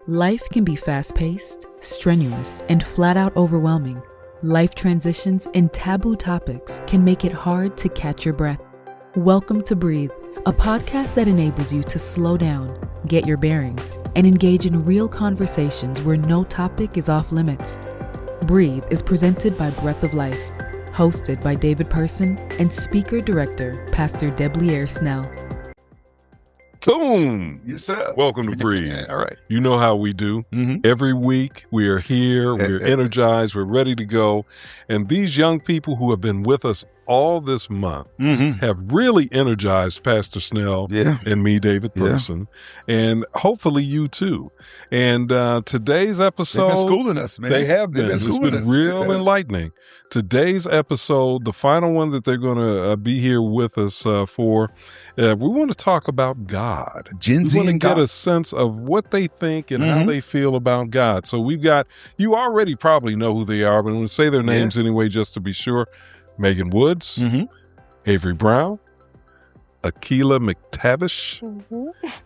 Life can be fast-paced, strenuous, and flat-out overwhelming. Life transitions and taboo topics can make it hard to catch your breath. Welcome to Breathe, a podcast that enables you to slow down, get your bearings, and engage in real conversations where no topic is off limits. Breathe is presented by Breath of Life, hosted by David Person and speaker-director Pastor Debleaire Snell. Boom! Yes, sir. Welcome to Breathe. All right. You know how we do. Mm-hmm. Every week we are here, we're energized, we're ready to go. And these young people who have been with us all this month have really energized Pastor Snell and me, David Person, and hopefully you too. And today's episode... They've been schooling us, man. They have been. It's been real enlightening. Today's episode, the final one that they're going to be here with us for, we want to talk about God. Gen Z we want and to get God. a sense of what they think and how they feel about God. So we've got, you already probably know who they are, but I'm going to say their names anyway just to be sure. Megan Woods, Avery Brown, Akila McTavish,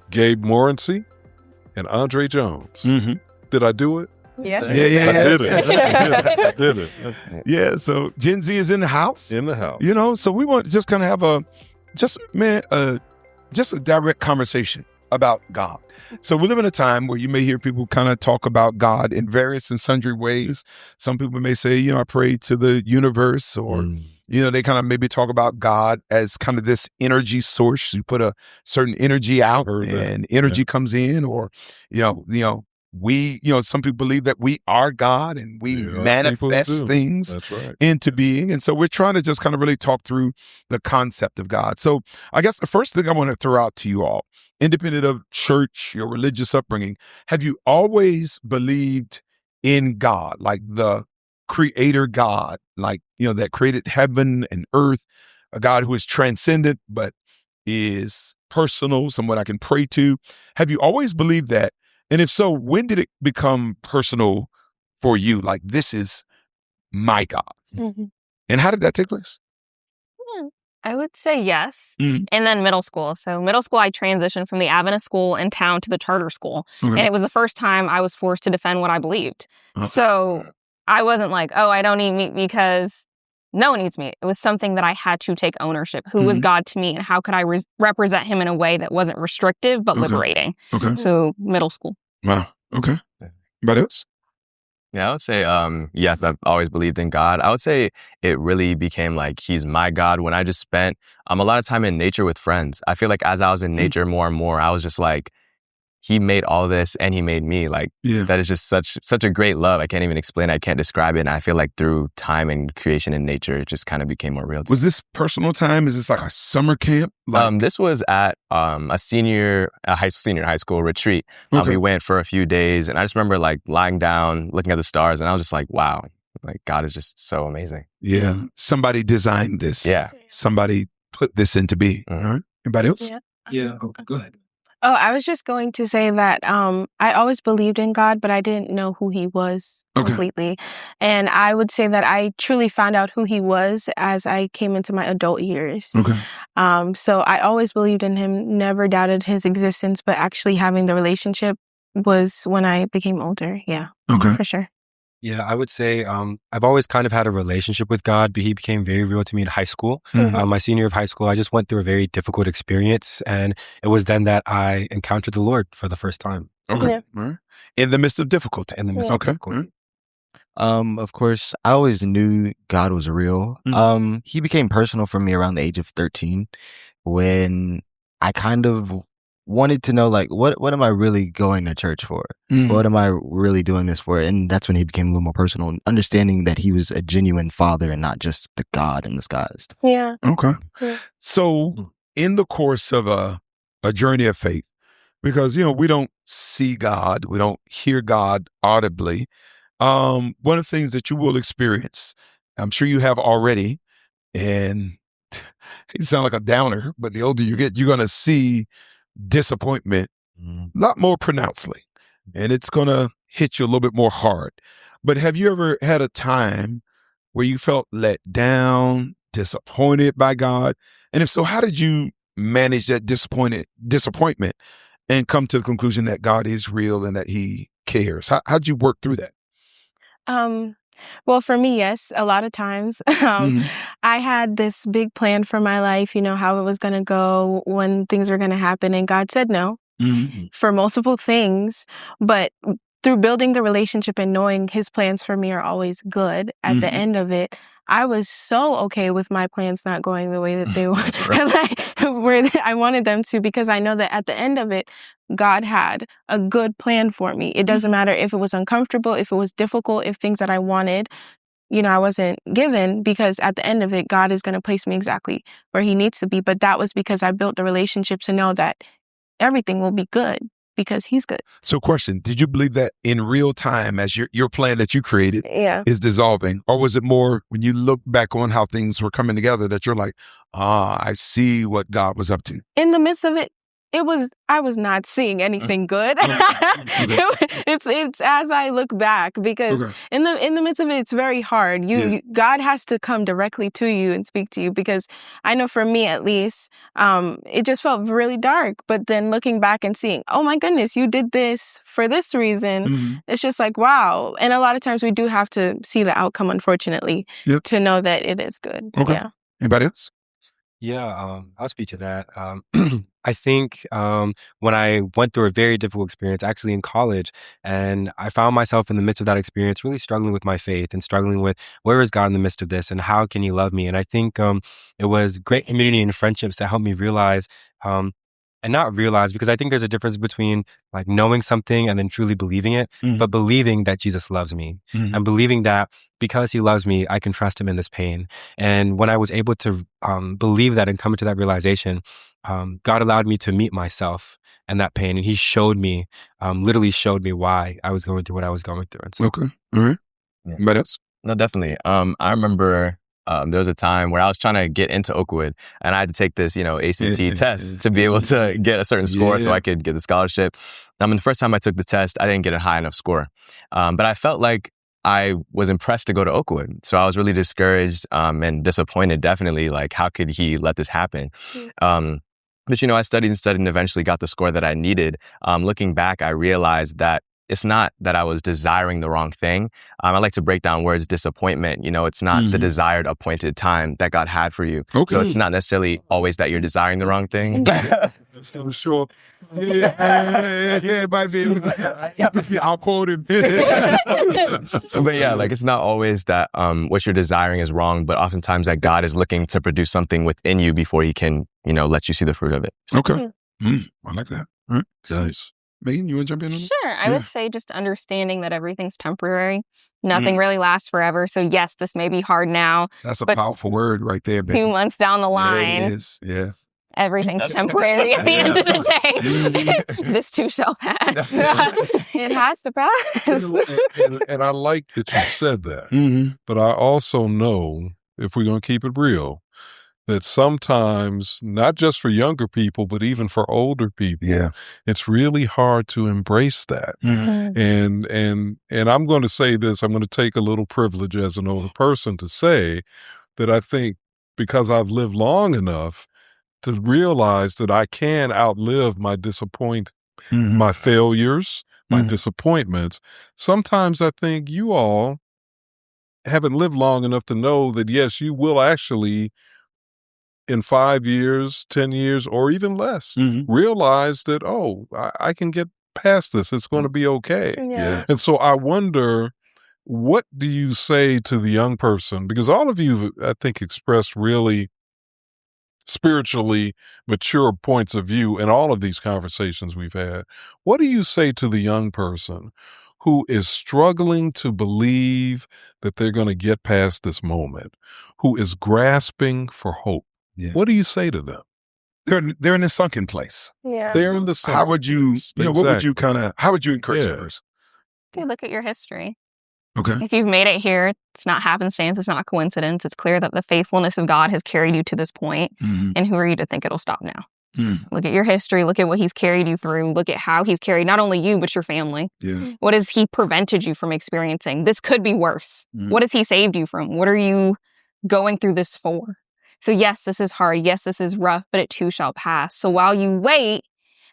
Gabe Morency, and Andre Jones. Did I do it? Yeah. I did it. I did it. Okay. Yeah, so Gen Z is in the house. In the house. You know, so we want to just kind of have a direct conversation about God. So we live in a time where you may hear people kind of talk about God in various and sundry ways. Some people may say, you know, I pray to the universe, or, you know, they kind of maybe talk about God as kind of this energy source. You put a certain energy out and energy comes in, or, some people believe that we are God and we manifest things into being. And so we're trying to just kind of really talk through the concept of God. So I guess the first thing I want to throw out to you all, independent of church, your religious upbringing, have you always believed in God, like the creator God, like, that created heaven and earth, a God who is transcendent but is personal, someone I can pray to? Have you always believed that? And if so, when did it become personal for you? Like, this is my God. And how did that take place? I would say yes. And then middle school. So middle school, I transitioned from the Adventist school in town to the charter school. And it was the first time I was forced to defend what I believed. So I wasn't like, oh, I don't eat meat because no one eats meat. It was something that I had to take ownership. Who was God to me, and how could I represent him in a way that wasn't restrictive but liberating? So middle school. Wow. Okay. Anybody else? Yeah, I would say, yes, I've always believed in God. I would say it really became like he's my God when I just spent a lot of time in nature with friends. I feel like as I was in nature more and more, I was just like, he made all this and he made me. Like, that is just such a great love. I can't even explain it. I can't describe it. And I feel like through time and creation and nature, it just kind of became more real to me. Was this personal time? Is this like a summer camp? This was at a senior high school retreat. We went for a few days, and I just remember like lying down, looking at the stars, and I was just like, wow, like God is just so amazing. Yeah. Somebody designed this. Yeah. Somebody put this into being. All right. Anybody else? Yeah. Okay, go ahead. Oh, I was just going to say that I always believed in God, but I didn't know who he was completely. And I would say that I truly found out who he was as I came into my adult years. So I always believed in him, never doubted his existence, but actually having the relationship was when I became older. Yeah, for sure. Yeah, I would say I've always kind of had a relationship with God, but he became very real to me in high school. My senior year of high school, I just went through a very difficult experience, and it was then that I encountered the Lord for the first time. Okay. Right. In the midst of difficulty. In the midst of difficulty. Of course, I always knew God was real. He became personal for me around the age of 13 when I kind of wanted to know, like, what am I really going to church for? What am I really doing this for? And that's when he became a little more personal, understanding that he was a genuine father and not just the God in the skies. Yeah. Okay. So in the course of a journey of faith, because, we don't see God, we don't hear God audibly, one of the things that you will experience, I'm sure you have already, and you sound like a downer, but the older you get, you're going to see disappointment a lot more pronouncedly, and it's going to hit you a little bit more hard. But have you ever had a time where you felt let down, disappointed by God? And if so, how did you manage that disappointment and come to the conclusion that God is real and that he cares? How'd you work through that? Well, for me, yes, a lot of times. I had this big plan for my life, how it was going to go, when things were going to happen. And God said no for multiple things. But through building the relationship and knowing his plans for me are always good, at the end of it, I was so okay with my plans not going the way that they where I wanted them to, because I know that at the end of it, God had a good plan for me. It doesn't matter if it was uncomfortable, if it was difficult, if things that I wanted, I wasn't given, because at the end of it, God is going to place me exactly where he needs to be. But that was because I built the relationship to know that everything will be good because he's good. So question, did you believe that in real time as your plan that you created is dissolving? Or was it more when you look back on how things were coming together that you're like, I see what God was up to? In the midst of it, I was not seeing anything good. It's as I look back, because in the midst of it, it's very hard. God has to come directly to you and speak to you, because I know for me at least, it just felt really dark. But then looking back and seeing, oh my goodness, you did this for this reason. It's just like, wow. And a lot of times we do have to see the outcome, unfortunately, to know that it is good. Okay. Yeah. Anybody else? Yeah, I'll speak to that. I think when I went through a very difficult experience, actually in college, and I found myself in the midst of that experience really struggling with my faith and struggling with where is God in the midst of this and how can he love me? And I think it was great community and friendships that helped me realize, and not realize, because I think there's a difference between like knowing something and then truly believing it, but believing that Jesus loves me and believing that because he loves me, I can trust him in this pain. And when I was able to believe that and come into that realization, God allowed me to meet myself and that pain. And he showed me, literally showed me why I was going through what I was going through. And so, okay. All right. Anybody else? No, definitely. I remember there was a time where I was trying to get into Oakwood and I had to take this, ACT test to be able to get a certain score so I could get the scholarship. And the first time I took the test, I didn't get a high enough score. But I felt like I was impressed to go to Oakwood. So I was really discouraged and disappointed, definitely, like, how could he let this happen? But, I studied and eventually got the score that I needed. Looking back, I realized that it's not that I was desiring the wrong thing. I like to break down words disappointment. It's not the desired appointed time that God had for you. Okay. So it's not necessarily always that you're desiring the wrong thing. That's for sure. It might be. I'll quote him. But yeah, like, it's not always that what you're desiring is wrong, but oftentimes that God is looking to produce something within you before he can, let you see the fruit of it. Okay. I like that. All right. Nice. Megan, you want to jump in on that? Sure. I would say just understanding that everything's temporary. Nothing really lasts forever. So yes, this may be hard now. That's a powerful word right there, baby. 2 months down the line. Yeah, it is. Yeah. Everything's temporary at the end of the day. This too shall pass. It has to pass. And I like that you said that. But I also know, if we're going to keep it real, that sometimes, not just for younger people, but even for older people, it's really hard to embrace that. And I'm going to say this, I'm going to take a little privilege as an older person to say that I think because I've lived long enough to realize that I can outlive my my failures, my disappointments. Sometimes I think you all haven't lived long enough to know that, yes, you will actually, in 5 years, 10 years, or even less, realize that, I can get past this. It's going to be okay. Yeah. And so I wonder, what do you say to the young person? Because all of you, I think, expressed really spiritually mature points of view in all of these conversations we've had. What do you say to the young person who is struggling to believe that they're going to get past this moment, who is grasping for hope? Yeah. What do you say to them? They're in a sunken place. Yeah. They're in the sunken How would you, what would you how would you encourage that person? Okay, look at your history. Okay. If you've made it here, it's not happenstance, it's not coincidence. It's clear that the faithfulness of God has carried you to this point. And who are you to think it'll stop now? Look at your history. Look at what he's carried you through. Look at how he's carried not only you, but your family. Yeah. What has he prevented you from experiencing? This could be worse. What has he saved you from? What are you going through this for? So yes, this is hard. Yes, this is rough, but it too shall pass. So while you wait,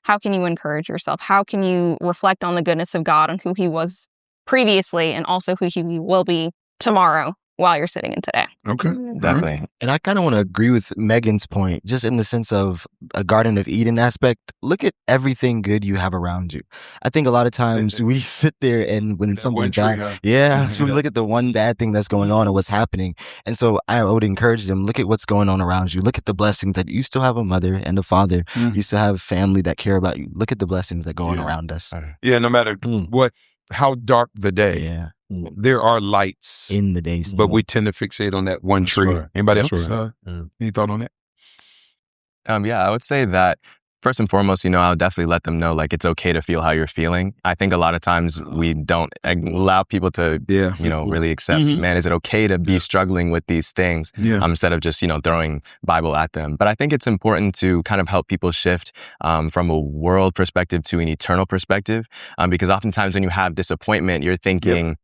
how can you encourage yourself? How can you reflect on the goodness of God and who he was previously and also who he will be tomorrow while you're sitting in today? Okay. Definitely. And I kind of want to agree with Megan's point, just in the sense of a Garden of Eden aspect. Look at everything good you have around you. I think a lot of times we sit there and when something bad, so we look at the one bad thing that's going on and what's happening. And so I would encourage them, look at what's going on around you. Look at the blessings that you still have a mother and a father. You still have family that care about you. Look at the blessings that go on around us. Yeah, no matter how dark the day, there are lights in the day still. But we tend to fixate on that one tree. Right. Anybody else? Any thought on that? I would say that first and foremost, I'll definitely let them know, like, it's okay to feel how you're feeling. I think a lot of times we don't allow people to, really accept, man, is it okay to be struggling with these things instead of just, throwing Bible at them. But I think it's important to kind of help people shift from a world perspective to an eternal perspective, because oftentimes when you have disappointment, you're thinking,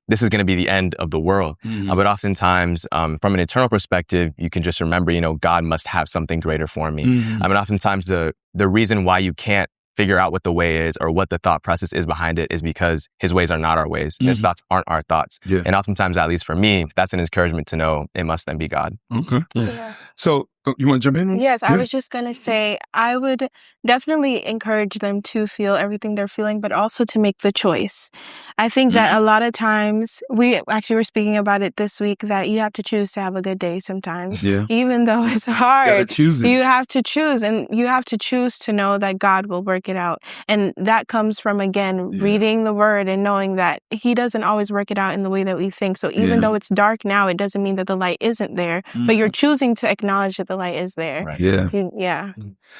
this is going to be the end of the world. But oftentimes, from an eternal perspective, you can just remember, God must have something greater for me. And oftentimes the reason why you can't figure out what the way is or what the thought process is behind it is because his ways are not our ways. And his thoughts aren't our thoughts. And oftentimes, at least for me, that's an encouragement to know it must then be God. Okay. So you want to jump in? Yes, I was just going to say, I would definitely encourage them to feel everything they're feeling, but also to make the choice. I think that a lot of times, we actually were speaking about it this week, that you have to choose to have a good day sometimes. Even though it's hard, you have to choose, and you have to choose to know that God will work it out. And that comes from, again, reading the word and knowing that he doesn't always work it out in the way that we think. So even though it's dark now, it doesn't mean that the light isn't there, but you're choosing to acknowledge that the light is there. Right.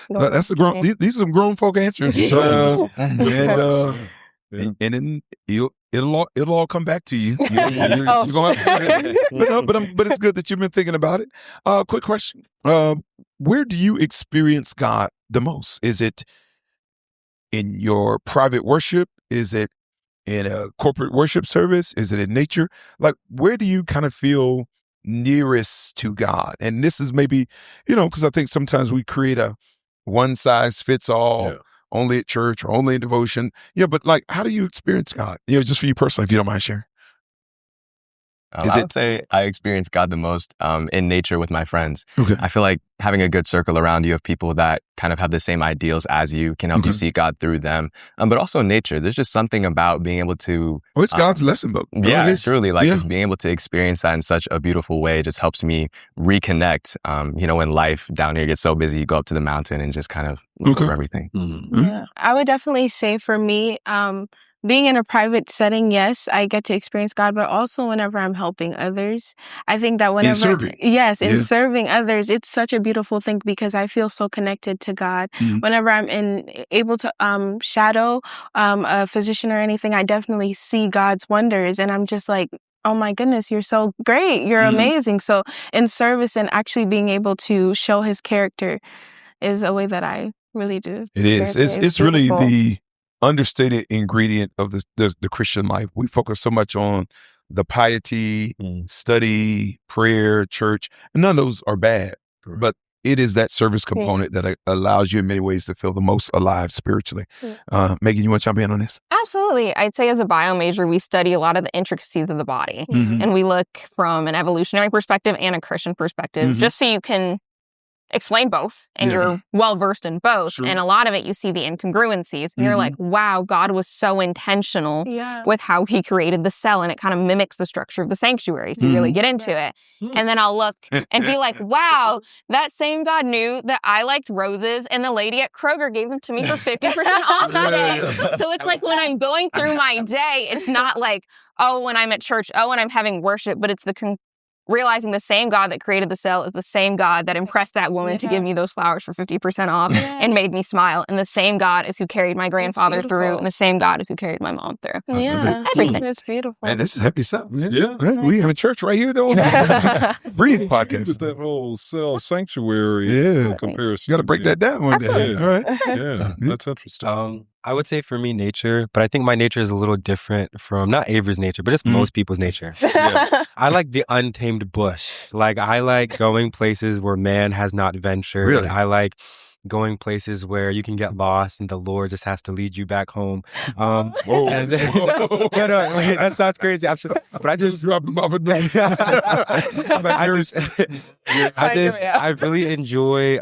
That's a grown. These are some grown folk answers. And then it'll all come back to you. You're gonna have to, but it's good that you've been thinking about it. Quick question: where do you experience God the most? Is it in your private worship? Is it in a corporate worship service? Is it in nature? Like, where do you kind of feel nearest to God? And this is maybe, because I think sometimes we create a one size fits all, only at church or only in devotion. But like, how do you experience God? Just for you personally, if you don't mind sharing. I would say I experience God the most in nature with my friends. Okay. I feel like having a good circle around you of people that kind of have the same ideals as you can help you see God through them. But also in nature, there's just something about being able to... Oh, it's God's lesson book. Truly. Like just being able to experience that in such a beautiful way just helps me reconnect. When life down here gets so busy, you go up to the mountain and just kind of look over everything. I would definitely say for me... being in a private setting, yes, I get to experience God, but also whenever I'm helping others, I think that whenever... in serving others, it's such a beautiful thing because I feel so connected to God. Whenever I'm able to shadow a physician or anything, I definitely see God's wonders, and I'm just like, oh my goodness, you're so great, you're amazing. So in service and actually being able to show his character is a way that I really do. It is. It's really the understated ingredient of the Christian life. We focus so much on the piety, study, prayer, church, and none of those are bad. But it is that service component that allows you in many ways to feel the most alive spiritually. Megan, you want to jump in on this? Absolutely. I'd say as a bio major, we study a lot of the intricacies of the body. And we look from an evolutionary perspective and a Christian perspective, just so you can explain both and you're well versed in both. And a lot of it, you see the incongruencies and you're like, wow, God was so intentional with how he created the cell, and it kind of mimics the structure of the sanctuary if you really get into it. And then I'll look and be like, wow, that same God knew that I liked roses and the lady at Kroger gave them to me for 50% off today. So it's like when I'm going through my day, it's not like, oh, when I'm at church, oh, when I'm having worship, but it's the realizing the same God that created the cell is the same God that impressed that woman to give me those flowers for 50% off and made me smile. And the same God is who carried my grandfather through, and the same God is who carried my mom through. Everything. It's beautiful. And this is happy stuff. We have a church right here, though. Breathe podcast. That whole cell sanctuary comparison. You got to break that down one day. All right. That's interesting. I would say for me, nature, but I think my nature is a little different from not Avery's nature, but just most people's nature. I like the untamed bush. Like, I like going places where man has not ventured. Really? I like going places where you can get lost and the Lord just has to lead you back home. Whoa. And then, no, wait, that sounds crazy. Absolutely. But I just drop him off I really enjoy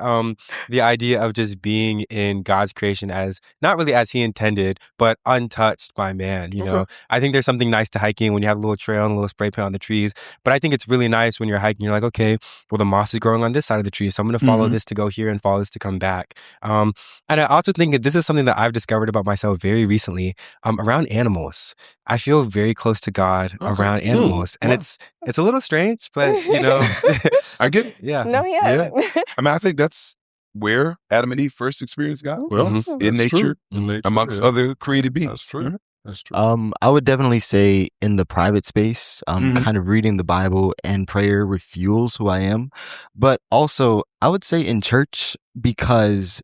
the idea of just being in God's creation as not really as He intended, but untouched by man. You know, I think there's something nice to hiking when you have a little trail and a little spray paint on the trees. But I think it's really nice when you're hiking. You're like, okay, well, the moss is growing on this side of the tree, so I'm going to follow this to go here and follow this to come back. And I also think that this is something that I've discovered about myself very recently around animals. I feel very close to God around animals, and it's a little strange, but you know, I get it. No, yeah. I mean, I think that's where Adam and Eve first experienced God. Well, in nature, amongst other created beings. That's true. That's true. I would definitely say in the private space, kind of reading the Bible and prayer refuels who I am. But also, I would say in church, because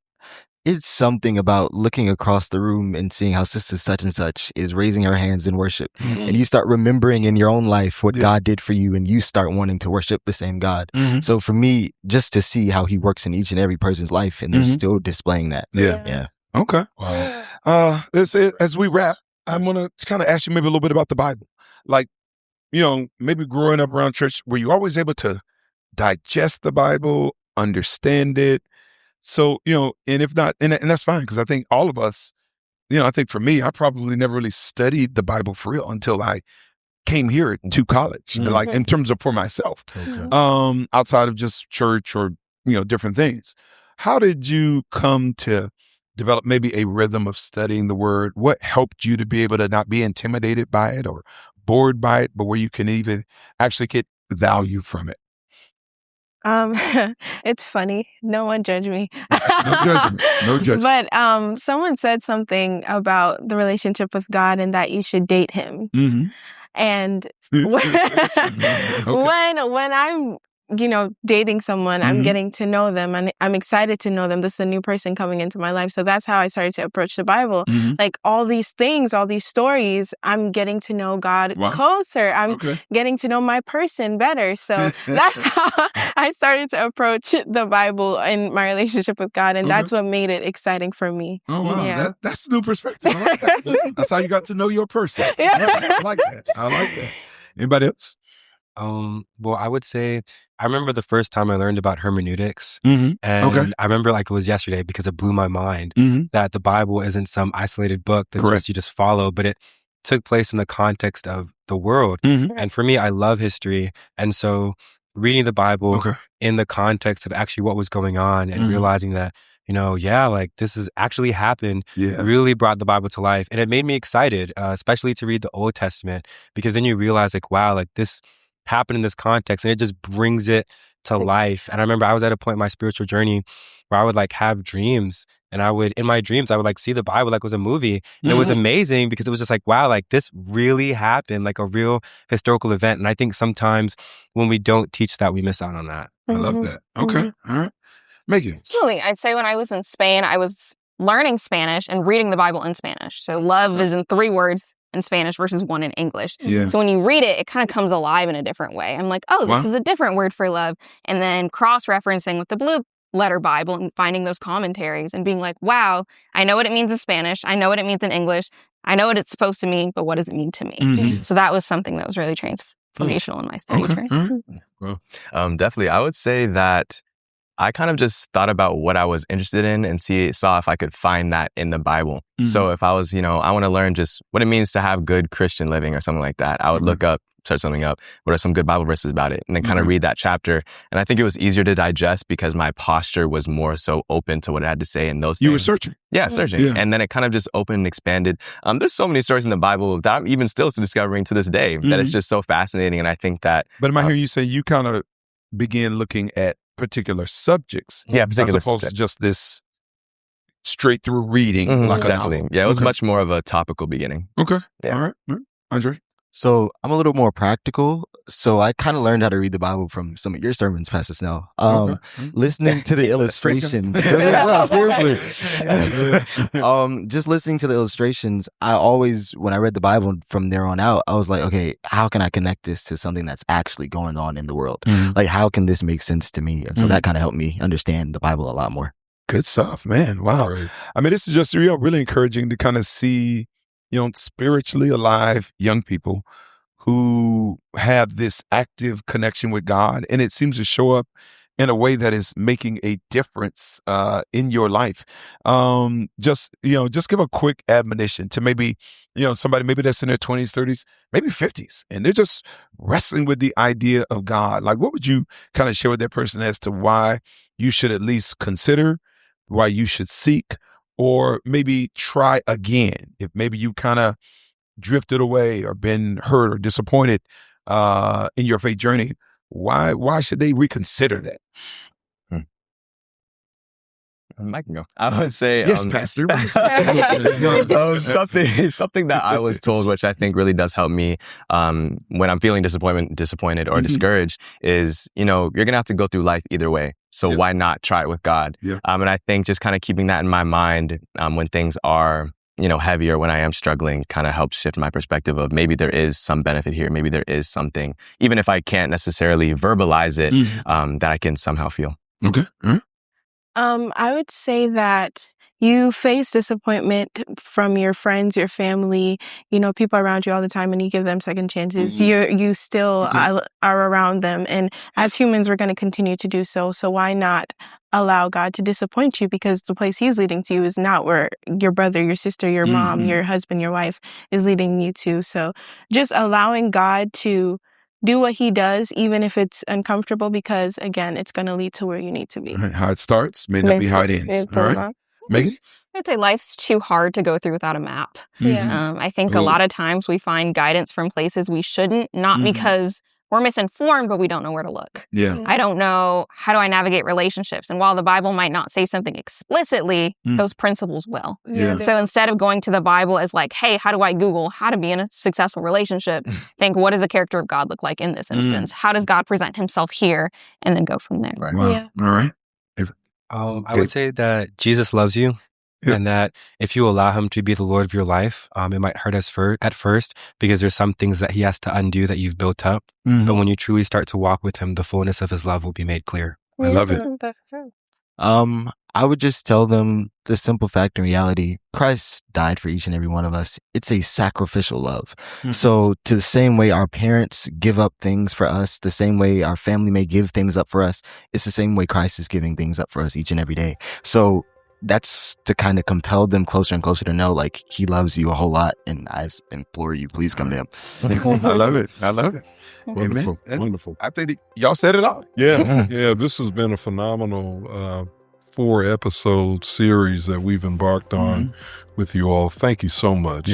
it's something about looking across the room and seeing how sister such and such is raising her hands in worship. And you start remembering in your own life what God did for you, and you start wanting to worship the same God. So for me, just to see how He works in each and every person's life, and they're still displaying that. Yeah. Okay. Wow. As we wrap, I'm going to kind of ask you maybe a little bit about the Bible. Like, you know, maybe growing up around church, were you always able to digest the Bible, understand it? So, you know, and if not, and that's fine, because I think all of us, you know, I think for me, I probably never really studied the Bible for real until I came here to college, like in terms of for myself, outside of just church or, you know, different things. How did you come to develop maybe a rhythm of studying the Word? What helped you to be able to not be intimidated by it or bored by it, but where you can even actually get value from it? It's funny. No one judge me. No judgment. But someone said something about the relationship with God and that you should date Him. And when I'm, you know, dating someone, I'm getting to know them and I'm excited to know them. This is a new person coming into my life. So that's how I started to approach the Bible. Like all these things, all these stories, I'm getting to know God closer. I'm getting to know my person better. So that's how I started to approach the Bible and my relationship with God. And that's what made it exciting for me. Oh, wow. Yeah. That's a new perspective. I like that. That's how you got to know your person. I like that. I like that. Anybody else? Well, I would say I remember the first time I learned about hermeneutics, and I remember like it was yesterday because it blew my mind that the Bible isn't some isolated book that you just follow, but it took place in the context of the world. And for me, I love history, and so reading the Bible in the context of actually what was going on and realizing that, you know, like this has actually happened, really brought the Bible to life, and it made me excited, especially to read the Old Testament, because then you realize like, wow, like this happened in this context, and it just brings it to life. And I remember I was at a point in my spiritual journey where I would like have dreams, and in my dreams, I would like see the Bible like it was a movie. And it was amazing because it was just like, wow, like this really happened, like a real historical event. And I think sometimes when we don't teach that, we miss out on that. I love that. Okay. All right. Megan. Absolutely. I'd say when I was in Spain, I was learning Spanish and reading the Bible in Spanish. So love is in 3 words in Spanish versus 1 in English. So when you read it, it kind of comes alive in a different way. I'm like, oh, this is a different word for love. And then cross-referencing with the Blue Letter Bible and finding those commentaries and being like, wow, I know what it means in Spanish. I know what it means in English. I know what it's supposed to mean, but what does it mean to me? So that was something that was really transformational in my study journey. Well, definitely. I would say that I kind of just thought about what I was interested in and saw if I could find that in the Bible. So if I was, I want to learn just what it means to have good Christian living or something like that, I would search something up. What are some good Bible verses about it? And then kind of read that chapter. And I think it was easier to digest because my posture was more so open to what it had to say in those things. You were searching. Yeah, searching. Yeah. And then it kind of just opened and expanded. There's so many stories in the Bible that I'm even still discovering to this day that it's just so fascinating. And I think that... But am I hearing you say you kind of began looking at particular subjects, as opposed to just this straight through reading like a novel? Yeah, it was much more of a topical beginning. Okay. Yeah. All right. Andre? So I'm a little more practical. So I kind of learned how to read the Bible from some of your sermons, Pastor Snell. Listening to the illustrations. Seriously. Just listening to the illustrations, I always, when I read the Bible from there on out, I was like, okay, how can I connect this to something that's actually going on in the world? Like, how can this make sense to me? And so that kind of helped me understand the Bible a lot more. Good stuff, man. Wow. Right. I mean, this is just really encouraging to kind of see, spiritually alive young people who have this active connection with God, and it seems to show up in a way that is making a difference in your life. Just give a quick admonition to maybe, somebody maybe that's in their 20s, 30s, maybe 50s, and they're just wrestling with the idea of God. Like, what would you kind of share with that person as to why you should at least consider, why you should seek, or maybe try again if maybe you kind of drifted away or been hurt or disappointed in your faith journey? Why should they reconsider that? I can go. I would say yes, Pastor. something that I was told, which I think really does help me when I'm feeling disappointed or discouraged, is you're gonna have to go through life either way. So why not try it with God? Yeah. And I think just kind of keeping that in my mind when things are heavier, when I am struggling, kind of helps shift my perspective of maybe there is some benefit here. Maybe there is something, even if I can't necessarily verbalize it, that I can somehow feel. Okay. All right. I would say that you face disappointment from your friends, your family, people around you all the time, and you give them second chances. You still are around them. And as humans, we're going to continue to do so. So why not allow God to disappoint you? Because the place he's leading to you is not where your brother, your sister, your mom, your husband, your wife is leading you to. So just allowing God to do what he does, even if it's uncomfortable, because again, it's going to lead to where you need to be. Right. How it starts may not be how it ends. All right. Megan? I'd say life's too hard to go through without a map. Yeah. I think a lot of times we find guidance from places we shouldn't, not because we're misinformed, but we don't know where to look. Yeah. I don't know, how do I navigate relationships? And while the Bible might not say something explicitly, those principles will. Yeah. So instead of going to the Bible as like, hey, how do I Google how to be in a successful relationship? Think, what does the character of God look like in this instance? How does God present himself here? And then go from there. Right. Wow. Yeah. All right. I would say that Jesus loves you. And that if you allow him to be the Lord of your life, it might hurt us at first because there's some things that he has to undo that you've built up. But when you truly start to walk with him, the fullness of his love will be made clear. I love it. That's true. I would just tell them the simple fact in reality, Christ died for each and every one of us. It's a sacrificial love. So to the same way our parents give up things for us, the same way our family may give things up for us, it's the same way Christ is giving things up for us each and every day. So that's to kind of compel them closer and closer to know, like, he loves you a whole lot. And I implore you, please come to him. I love it. Wonderful. Amen. Wonderful. I think y'all said it all. Yeah. Yeah. This has been a phenomenal 4-episode series that we've embarked on with you all. Thank you so much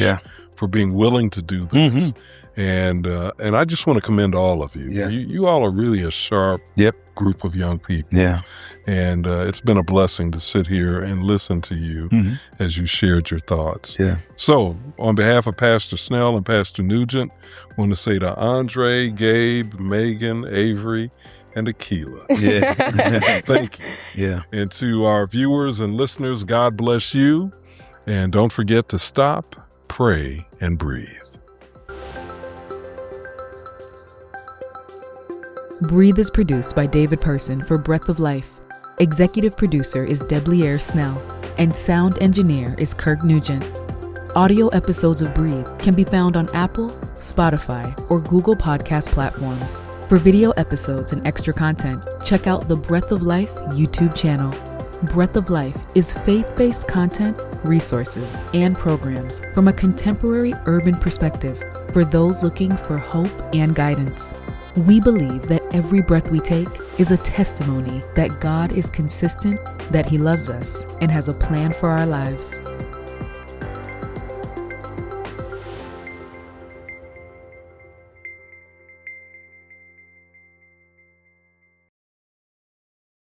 for being willing to do this. And I just want to commend all of you. Yeah. You all are really a sharp group of young people. Yeah. And it's been a blessing to sit here and listen to you as you shared your thoughts. Yeah. So on behalf of Pastor Snell and Pastor Nugent, I want to say to Andre, Gabe, Megan, Avery, and Akila. Yeah. Thank you. Yeah. And to our viewers and listeners, God bless you. And don't forget to stop, pray, and breathe. Breathe is produced by David Person for Breath of Life. Executive producer is Debleaire Snell, and sound engineer is Kirk Nugent. Audio episodes of Breathe can be found on Apple, Spotify, or Google Podcast platforms. For video episodes and extra content, check out the Breath of Life YouTube channel. Breath of Life is faith-based content, resources, and programs from a contemporary urban perspective for those looking for hope and guidance. We believe that every breath we take is a testimony that God is consistent, that he loves us, and has a plan for our lives.